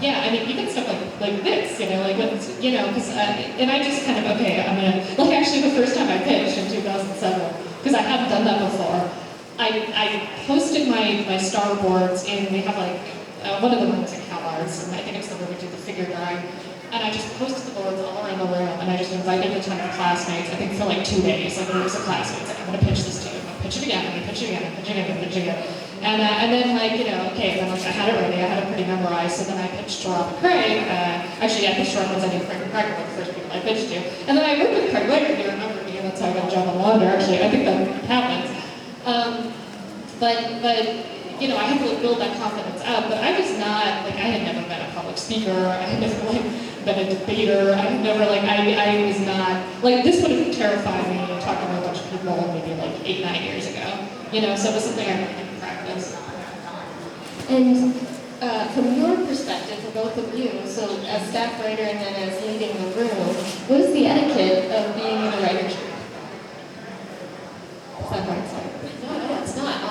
yeah, I mean, even stuff like this, because, and I just kind of, okay, I'm gonna, like actually the first time I pitched in 2007, because I hadn't done that before, I posted my star boards in, we have one of the rooms in Cal Arts, and I think it's the room we do the figure drawing, and I just posted the boards all around the room, and I just invited a ton of classmates, I think for 2 days, groups of classmates, I'm gonna pitch this to you, I'm gonna pitch it again, I'm gonna pitch it again, I'm pitching it again, I'm pitching it again. And then okay, then I had it ready, I had it pretty memorized, so then I pitched to Rob and Craig. Actually, I pitched to Rob because I knew Craig and Craig were the first people I pitched to. And then I worked with Craig later, he remembered me, and that's how I got a job on Wander, actually. I think that happens. But I had to build that confidence up, but I was not, I had never been a public speaker, I had never, been a debater, I had never, I was not, this would have terrified me talking to a bunch of people maybe 8, 9 years ago. So it was something I learned in practice. And from your perspective, for both of you, so as staff writer and then as leading the room, what is the etiquette of being in a writer's room? Is that hard? Sorry. No, it's not.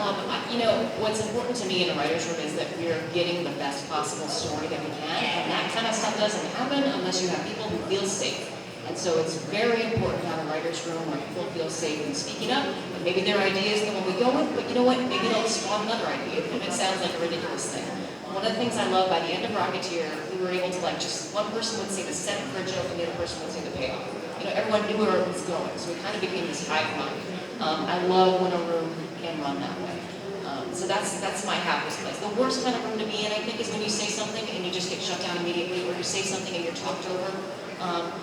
What's important to me in a writer's room is that we're getting the best possible story that we can, and that kind of stuff doesn't happen unless you have people who feel safe. And so it's very important to have a writer's room where people feel safe in speaking up, and maybe their idea is the one we go with, but you know what, maybe they'll spawn another idea if it sounds like a ridiculous thing. One of the things I love, by the end of Rocketeer, we were able to just one person would say the setup for a joke and the other person would say the payoff. Everyone knew where it was going, so it kind of became this hive mind. I love when a room can run that way. So that's my happiest place. The worst kind of room to be in, I think, is when you say something and you just get shut down immediately, or you say something and you're talked over.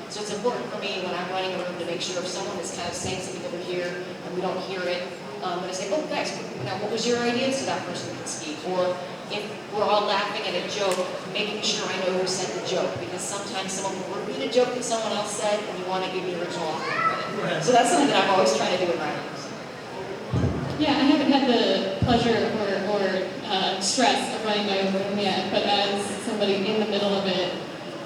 So it's important for me when I'm running a room to make sure if someone is kind of saying something over here and we don't hear it, and I say, oh guys, now what was your idea? So that person can speak. Or if we're all laughing at a joke, making sure I know who said the joke, because sometimes someone will repeat a joke that someone else said and you want to give the original author credit. So that's something that I'm always trying to do in writing. Yeah, I haven't had the pleasure or stress of running my own room yet, but as somebody in the middle of it,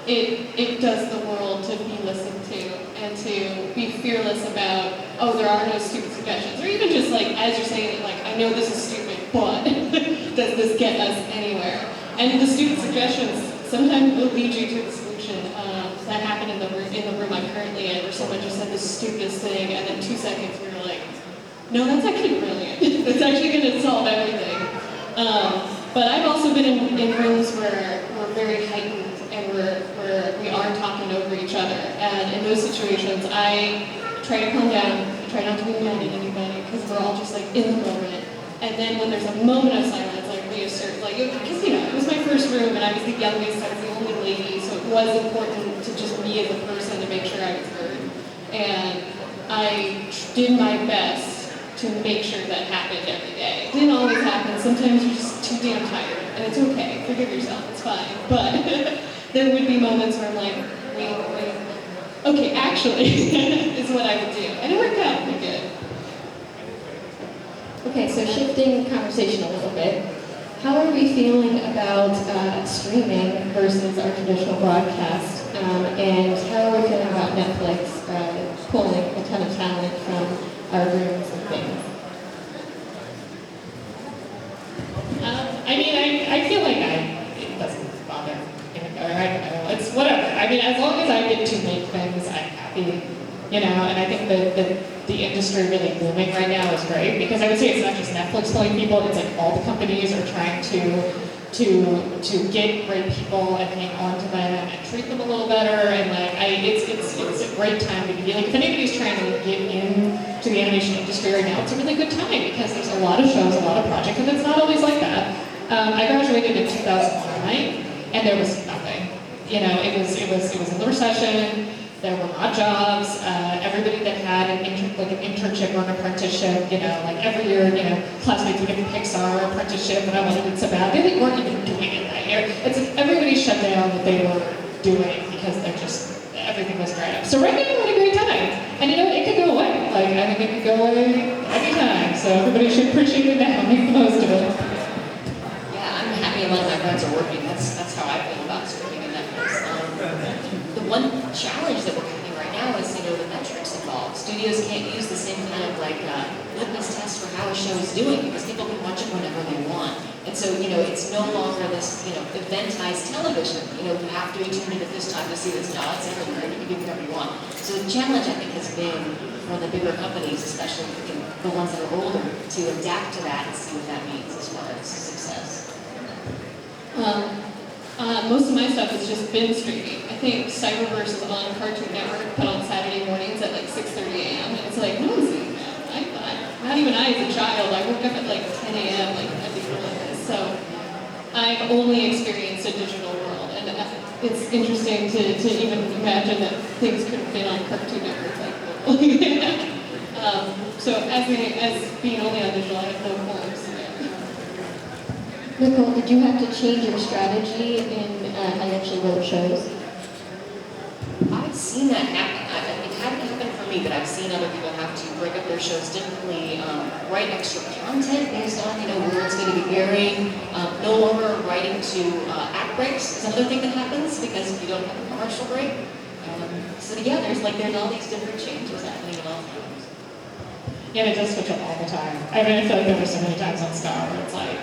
it does the world to be listened to and to be fearless about, oh, there are no stupid suggestions, or even just as you're saying it, I know this is stupid, but does this get us anywhere? And the stupid suggestions sometimes will lead you to the solution. That happened in the room I'm currently in, where someone just said the stupidest thing, and in 2 seconds we were like, no, that's actually brilliant. That's actually going to solve everything. But I've also been in rooms where we're very heightened and where we are talking over each other. And in those situations, I try to calm down, I try not to be mad at anybody, because we're all just in the moment. And then when there's a moment of silence, reassert, because it was my first room and I was the youngest, I was the only lady, so it was important to just me as a person to make sure I was heard. And I did my best to make sure that happened every day. It didn't always happen. Sometimes you're just too damn tired, and it's okay. Forgive yourself, it's fine. But there would be moments where I'm like, wait. Okay, actually, is what I would do. And it worked out pretty good. Okay, so shifting the conversation a little bit. How are we feeling about streaming versus our traditional broadcast? And how are we feeling about Netflix pulling a ton of talent from our rooms and things? I feel like it doesn't bother me. I don't know, it's whatever. As long as I get to make things, I'm happy. And I think the industry really booming right now is great, because I would say it's not just Netflix pulling people, it's all the companies are trying to get great people and hang on to them and treat them a little better, and it's a great time to be, if anybody's trying to get into the animation industry right now, it's a really good time, because there's a lot of shows, a lot of projects, and it's not always like that. I graduated in 2009, and there was nothing. It was in the recession. There were not jobs. Everybody that had an internship or an apprenticeship, every year, classmates would get the Pixar apprenticeship, and I wanted it so bad. They weren't even doing it that year. Everybody shut down what they were doing because everything was dried up. So right now we're having a great time. And it could go away. I think it could go away anytime. So everybody should appreciate it now, make the most of it. Yeah, I'm happy a lot of my friends are working. That's how I feel about streaming and Netflix. The one challenge that we're having right now is, the metrics involved. studios can't use the same kind of like litmus test for how a show is doing because people can watch it whenever they want. And so, it's no longer this, eventized television. You have to be tuned in at this time to see this. No, it's everywhere. You can do whatever you want. So the challenge, I think, has been for the bigger companies, especially the ones that are older, to adapt to that and see what that means as far as success. Most of my stuff has just been streaming. I think Cyberverse is on Cartoon Network, but on Saturday mornings at like 6:30 a.m. And it's like, no one's seeing that. Not even I as a child. I woke up at like 10 a.m. like at the early this. So I've only experienced a digital world, and it's interesting to even imagine that things could have been on Cartoon Network so as being only on digital, I have no qualms. Nicole, did you have to change your strategy in how you actually wrote shows? I've seen that happen. It hadn't happened for me, but I've seen other people have to break up their shows differently, write extra content based on, where it's going to be airing, no longer writing to act breaks is another thing that happens because you don't have a commercial break. So yeah, there's all these different changes happening at all times. Yeah, it does switch up all the time. I mean, I feel like there were so many times on Star where it's like,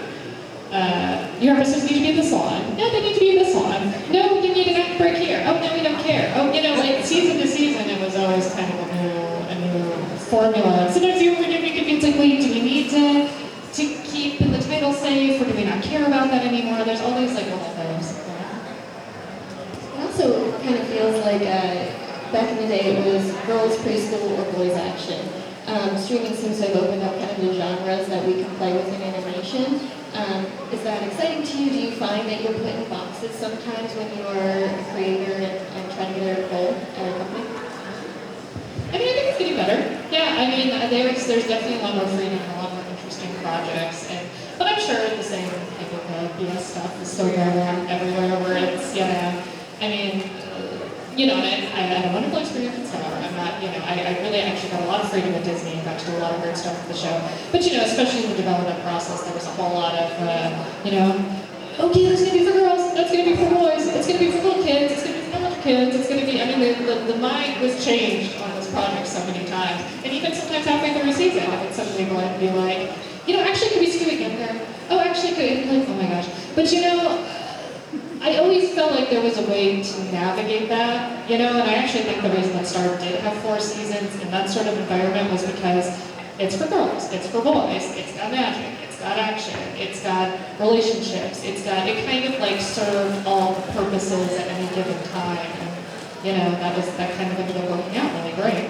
your episodes need to be in this one. No, they need to be in this one. No, you need an act break here. Oh, no, we don't care. Oh, like season to season, it was always kind of a new formula. Sometimes you were getting confused, like, wait, do we need to keep the title safe, or do we not care about that anymore? There's always like one of those. It also kind of feels like back in the day it was girls preschool or boys action. Streaming seems to have opened up kind of the genres that we can play with in animation. Is that exciting to you? Do you find that you're put in boxes sometimes when you're a creator and trying to get a role at a company? I mean, I think it's getting better. Yeah, I mean, there's definitely a lot more freedom and a lot more interesting projects. But I'm sure the same type of BS stuff is still going on everywhere where it's, I mean, I had a wonderful experience in Star. I'm not, I really actually got a lot of freedom at Disney and got to do a lot of great stuff with the show. But, especially in the development process, there was a whole lot of, okay, that's going to be for girls, that's going to be for boys, it's going to be for little kids, it's going to be for older kids, it's going to be, I mean, the mind was changed on this project so many times. And even sometimes halfway through a season, I would suddenly go and be like, actually, could we skew again there? Oh, actually, could, like, oh my gosh. But, I always felt like there was a way to navigate that, and I actually think the reason that Star did have 4 seasons in that sort of environment was because it's for girls, it's for boys, it's got magic, it's got action, it's got relationships, it kind of like served all the purposes at any given time, and that kind of ended up working out really great.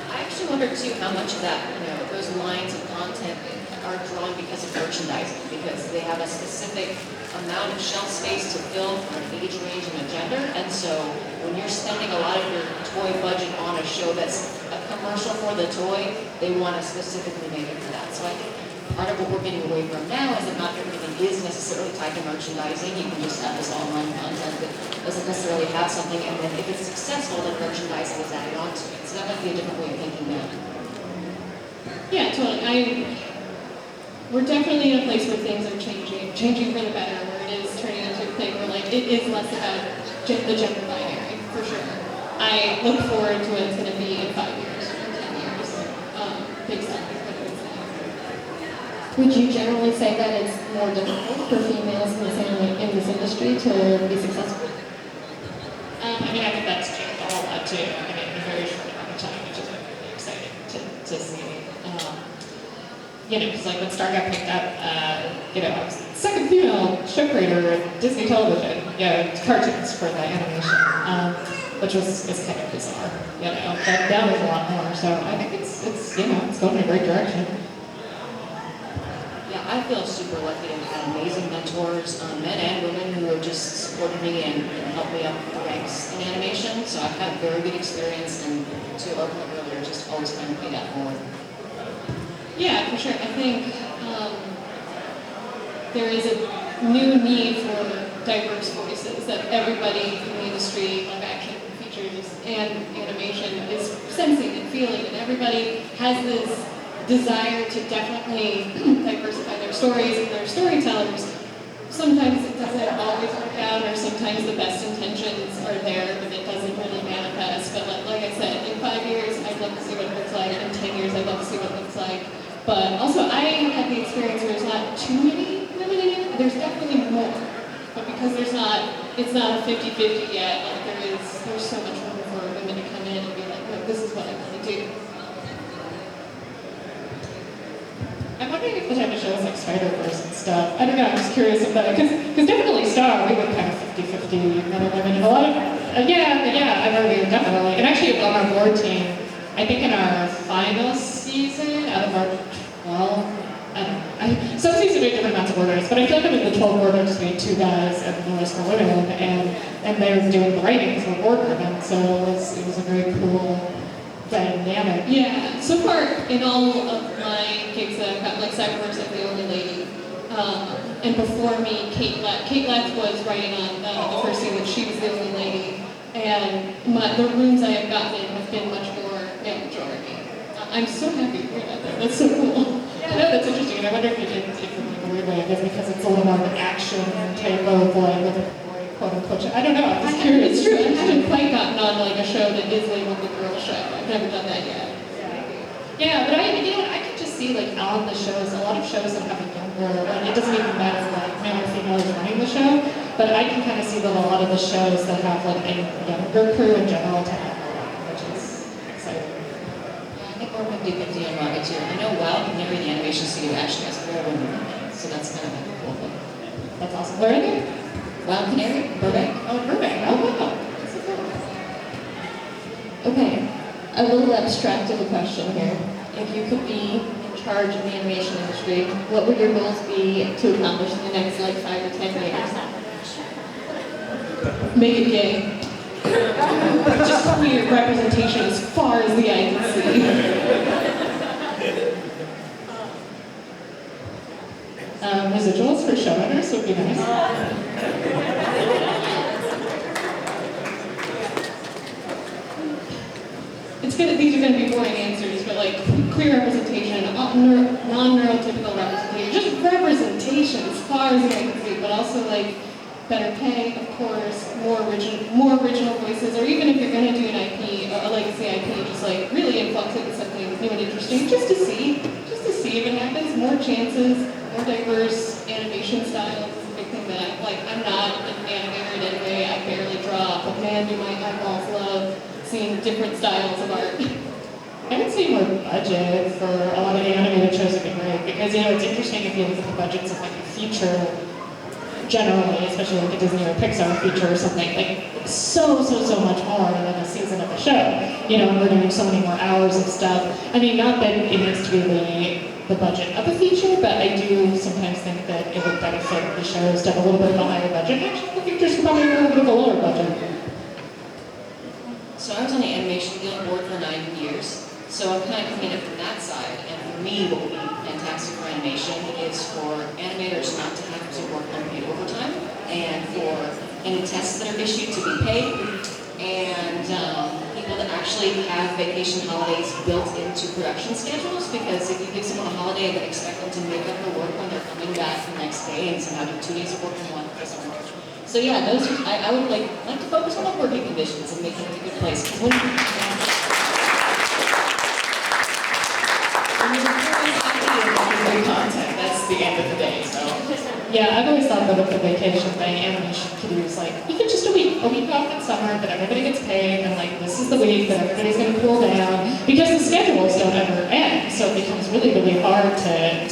I actually wonder too how much of that, those lines of content are drawn because of merchandising, because they have a specific amount of shelf space to fill for an age range and a gender, and so when you're spending a lot of your toy budget on a show that's a commercial for the toy, they want to specifically make it for that. So I think part of what we're getting away from now is that not everything is necessarily tied to merchandising. You can just have this online content that doesn't necessarily have something, and then if it's successful, then merchandising is added onto it. So that might be a different way of thinking now. Yeah, totally. We're definitely in a place where things are changing for the better, where it is turning into a thing where it is less about the gender binary, for sure. I look forward to what it's going to be in 5 years or 10 years, based on what it's now. Would you generally say that it's more difficult for females in this industry to be successful? I mean, I think that's changed a whole lot too. I mean, in a very short amount of time, which is really exciting to see. Because like when Star got picked up, I was the second female show creator in Disney television, cartoons for the animation, which is kind of bizarre, but now there's a lot more, so I think it's going in a great direction. Yeah, I feel super lucky to have had amazing mentors, men and women who have just supported me and helped me up the ranks in animation, so I've had very good experience, and to our point earlier, just always trying to pay that forward. Yeah, for sure. I think there is a new need for diverse voices that everybody in the industry, live action, features, and animation is sensing and feeling, and everybody has this desire to definitely diversify their stories and their storytellers, sometimes it doesn't always work out, or sometimes the best intentions are there, but it doesn't really manifest. But like I said, in 5 years, I'd love to see what it looks like. In 10 years, I'd love to see what it looks like. But also, I have had the experience where there's not too many women in it. There's definitely more. But because it's not a 50-50 yet, like there's so much room for women to come in and be like, look, this is what I want to do. I'm wondering if the type of shows like Spider-Verse and stuff, I don't know, I'm just curious about it, because definitely Star, we were kind of 50-50 men and women, and a lot of, yeah, I've already, definitely, and actually on our board team, I think in our final season, out of our 12, I don't know, some seasons we had different amounts of orders, but I feel like in the 12 orders we had 2 guys and the rest were women, and they were doing the writings for board women, so it was a very cool dynamic. Yeah, so far in all of my gigs that I've got, like Cyberworks, I'm the only lady. And before me, Kate Leth was writing on the first season, she was the only lady. And the rooms I have gotten in have been much more male majority. I'm so happy to hear that. That's so cool. Yeah, no, that's interesting. And I wonder if in a weird way, I guess because it's a little more of an action type of like with a quote unquote. I don't know. I'm just curious. It's true. I haven't quite gotten on like a show that is labeled the girl show. I've never done that yet. Yeah, but I can just see like on the shows, a lot of shows that have a younger, like it doesn't even matter like male or female is running the show, but I can kind of see that a lot of the shows that have like a younger crew in general tend to have more women, which is exciting. Yeah, I think we're 50-50 on Rocket too. I know Wild Canary, the animation studio, actually has 4 women in it, so that's kind of like a cool thing. That's awesome. Where are they? Wild Canary, Burbank. Oh, Burbank. Oh, wow. That's so cool. Okay, a little abstract of a question here. If you could be in charge of the animation industry, what would your goals be to accomplish in the next like 5 or 10 years? Make it gay. Just queer representation as far as the eye can see. Residuals for showrunners would be nice. These are going to be boring answers, but like queer representation, non-neurotypical representation, just representation as far as I can see, but also like better pay, of course, more original voices, or even if you're going to do an IP, a legacy IP, just like really influx it with something new and interesting, just to see if it happens. More chances, more diverse animation styles is a big thing that I'm not an animator in any way. I barely draw, but man, do my eyeballs love seeing different styles of art. I would say more budget for a lot of the animated shows would be great, because it's interesting if you look at the budgets of like a feature generally, especially like a Disney or Pixar feature or something, like so much more than a season of a show. And we're doing so many more hours of stuff. I mean, not that it needs to be the budget of a feature, but I do sometimes think that it would benefit the shows to have a little bit of a higher budget. Actually, the features could probably have a little bit of a lower budget. So I was on the animation guild board for 9 years, so I'm kind of coming up from that side, and for me what would be fantastic for animation is for animators not to have to work unpaid overtime, and for any tests that are issued to be paid, and people that actually have vacation holidays built into production schedules, because if you give someone a holiday and then expect them to make up the work when they're coming back the next day and somehow do 2 days of work in one, it doesn't work. So yeah, those are, I would like to focus on the working conditions and making it a good place. Because when you're great content, that's the end of the day. So yeah, I've always thought that with the vacation thing, animation could use like even just a week off in summer that everybody gets paid, and like this is the week that everybody's going to cool down, because the schedules don't ever end. So it becomes really hard to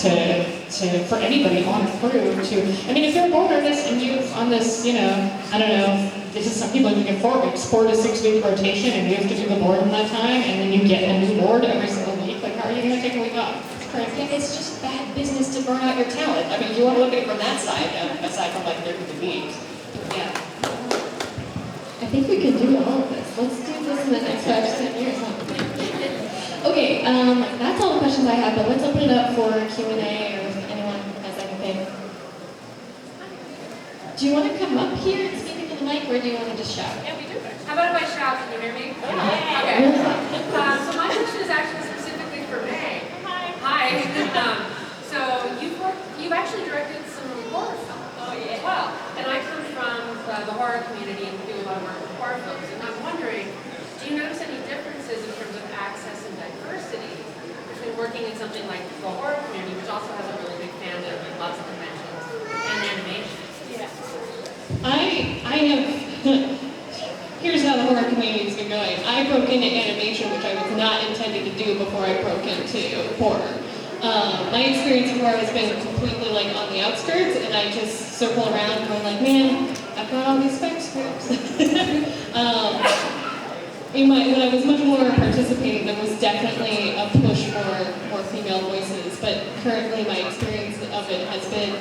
for anybody on the crew to. I mean, if you're a board artist and you on this, I don't know. This is some people you get 4 weeks, 4 to 6 week rotation, and you have to do the board in that time, and then you get a new board every single week. Like, how are you going to take a week off? yeah, it's just bad business to burn out your talent. I mean, you want to look at it from that side, aside from like there could be. Yeah. I think we can do all of this. Let's do this in the next 5 to 10 years. Okay, that's all the questions I have, but let's open it up for Q&A, or if anyone has anything. Do you want to come up here and speak into the mic, or do you want to just shout? Yeah, we do. How about if I shout? Can you hear me? Yeah. Okay. Really? So my question is actually specifically for May. Hi. So you've actually directed some horror films. Oh yeah. community and do a lot of work with horror films. And I'm wondering, do you notice any differences in terms of access and diversity between working in something like the horror community, which also has a really big fandom and lots of conventions, and animation? Yeah. I have, here's how the horror community's been going. I broke into animation, which I was not intending to do before I broke into horror. My experience in horror has been completely like on the outskirts, and I just circle around going like, man, I've got all these spec scripts. When I was much more participating, there was definitely a push for more female voices, but currently my experience of it has been,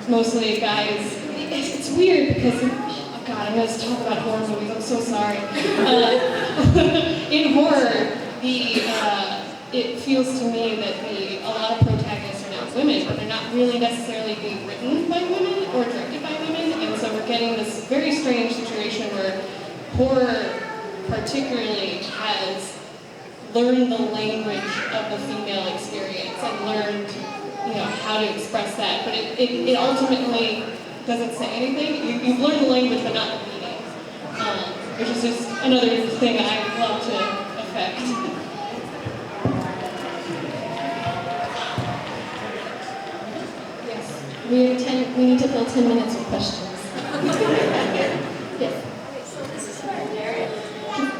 mostly guys. It's weird because, oh God, I'm going to talk about horror movies, I'm so sorry. In horror, it feels to me that a lot of protagonists are now women, but they're not really necessarily being written by women or directed by women, and so we're getting this very strange situation where horror particularly has learned the language of the female experience and learned, how to express that, but it ultimately doesn't say anything. You've learned the language, but not the meaning, which is just another thing I would love to affect. Yes, we need to fill 10 minutes with questions. Yes. Okay, so this is for Daron.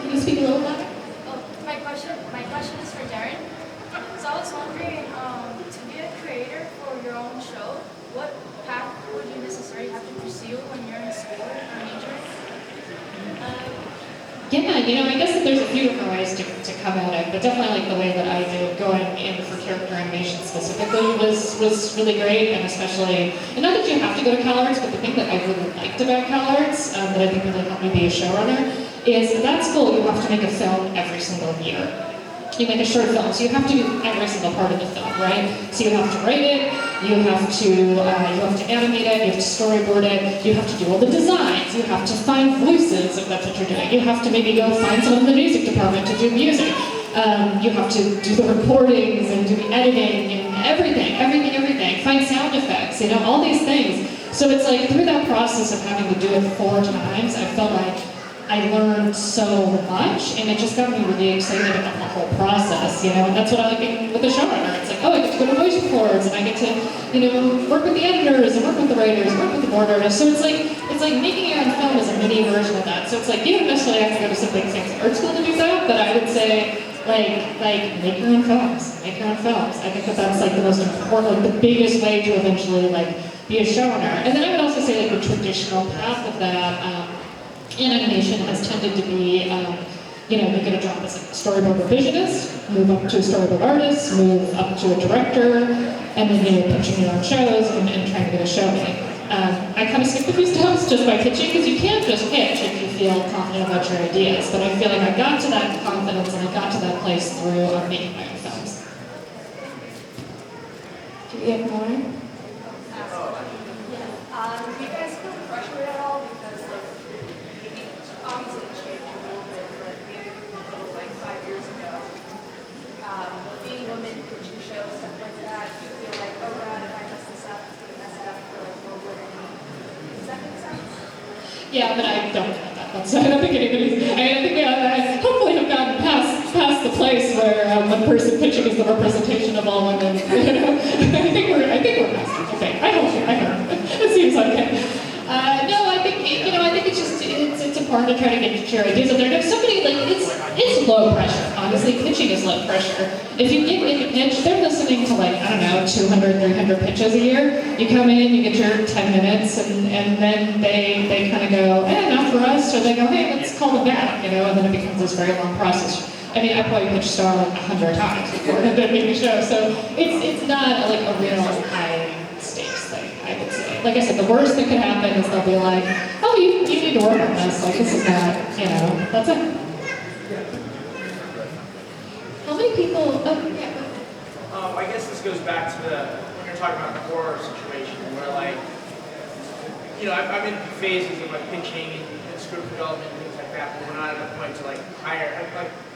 Can you speak a little louder? Oh, my question is for Daron. So I was wondering, to be a creator for your own show, what path would you necessarily have to pursue when you're in school or majoring? Yeah, I guess that there's a few different ways to come at it, but definitely like the way that I did going in for character animation specifically was really great, and especially, and not that you have to go to CalArts, but the thing that I really liked about CalArts, that I think really helped me be a showrunner, is at that school you have to make a film every single year. You make a short film, so you have to do every single part of the film, right? So you have to write it, you have to animate it, you have to storyboard it, you have to do all the designs, you have to find voices if that's what you're doing. You have to maybe go find someone in the music department to do music. You have to do the recordings and do the editing and everything. Find sound effects, all these things. So it's like through that process of having to do it 4 times, I felt like I learned so much, and it just got me really excited about the whole process, and that's what I like being with the showrunner. It's like, oh, I get to go to voice records, and I get to, work with the editors, and work with the writers, work with the board artists. So it's like making your own film is a mini version of that. So it's like, you don't necessarily have to go to some big fancy art school to do that, but I would say, like make your own films. Make your own films. I think that's like the most important, like the biggest way to eventually be a showrunner. And then I would also say the traditional path of that, in animation has tended to be, you get a job as a storyboard revisionist, move up to a storyboard artist, move up to a director, and then pitching your own shows and trying to get a show made. I kind of skipped a few steps just by pitching, because you can't just pitch if you feel confident about your ideas. But I feel like I got to that confidence and I got to that place through making my own films. Do you have more? Do you guys feel pressured at all? Because obviously it's changed a little bit, but maybe like 5 years ago, being women pitching shows, stuff like that, you feel like, oh God, if I mess this up, it's going to mess it up for more women. Does that make sense? Yeah, but I don't get that. I don't think anybody's. I think we hopefully have gotten past the place where one person pitching is the representation of all women. I think we're past it. Okay, I hope. It seems like it. No, I think it's important to try to get your ideas out there. If somebody it's low pressure. Honestly, pitching is low pressure. If you get in a pitch, they're listening to 200, 300 pitches a year. You come in, you get your 10 minutes, and then they kind of go, not for us, or they go, hey, let's call them back, and then it becomes this very long process. I mean, I probably pitched Star 100 times before it ended up a show, so it's not a real high stakes thing, I would say. Like I said, the worst that could happen is they'll be like, oh, you need to work on this. This is not, that's it. How many people? I guess this goes back to when you're talking about the horror situation, where I'm in phases of pitching and script development and things like that, but we're not at a point to hire,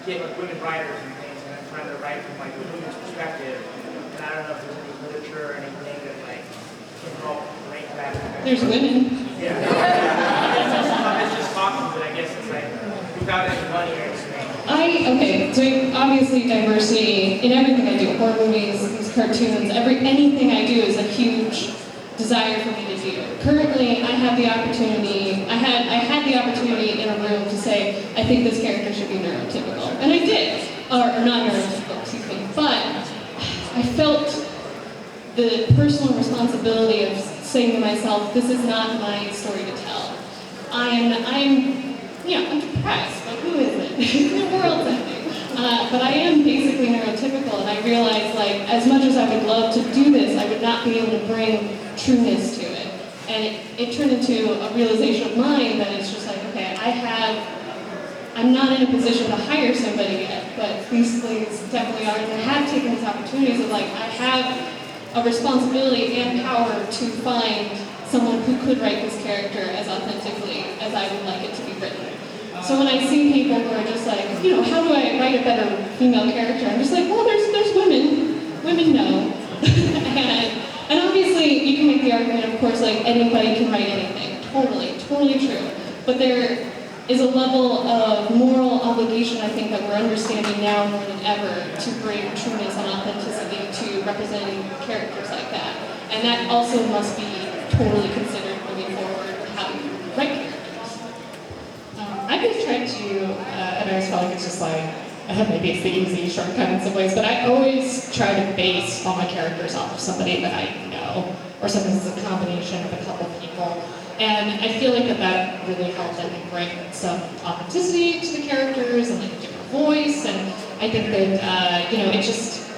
get women writers and things, and I'm trying to write from a women's perspective, and I don't know if there's any literature or anything that can help rank that. There's women. Yeah. It's just talking, but I guess it's like without any money or anything. Okay, so obviously diversity in everything I do, horror movies, these cartoons, anything I do is a huge desire for me to do. Currently, I had the opportunity in a room to say, I think this character should be neurotypical. And I did. Or not neurotypical, excuse me. But I felt the personal responsibility of saying to myself, this is not my story to tell. I'm depressed, but who isn't? The world's ending. But I am basically neurotypical, and I realized, like, as much as I would love to do this, I would not be able to bring trueness to it. And it turned into a realization of mine that it's just like, okay, I'm not in a position to hire somebody yet, but these things definitely are, and I have taken these opportunities of, like, I have a responsibility and power to find someone who could write this character as authentically as I would like it to be written. So when I see people who are just like, how do I write a better female character? I'm just like, well, there's women. Women know. and obviously, you can make the argument, of course, like, anybody can write anything. Totally true. But there is a level of moral obligation, I think, that we're understanding now more than ever to bring trueness and authenticity to representing characters like that. And that also must be totally considered moving forward how you write characters. I just tried to, and I always felt like it's just like, maybe it's the easy shortcut in some ways, but I always try to base all my characters off of somebody that I know, or something that's a combination of a couple people. And I feel like that really helped, I think, bring some authenticity to the characters and, like, a different voice. And I think that, it just,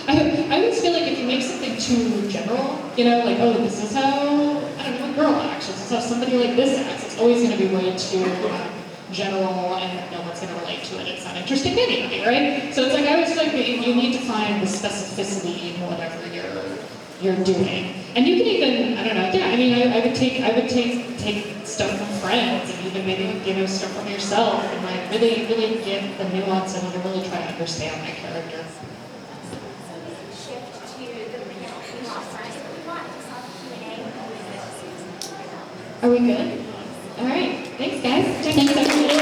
I always feel like if you make something too general, like, oh, this is how, I don't know, a girl acts, this is how somebody like this acts, it's always going to be way too general, and no one's going to relate to it. It's not interesting to anybody, right? So it's like, I always feel like you need to find the specificity in whatever you're doing. And you can even, I don't know, I would take stuff from friends, and even maybe, stuff from yourself, and, like, really get the nuance and really try to understand my character. Shift to the female first. We want to solve Q&A. Are we good? All right. Thanks, guys. Thanks, everyone.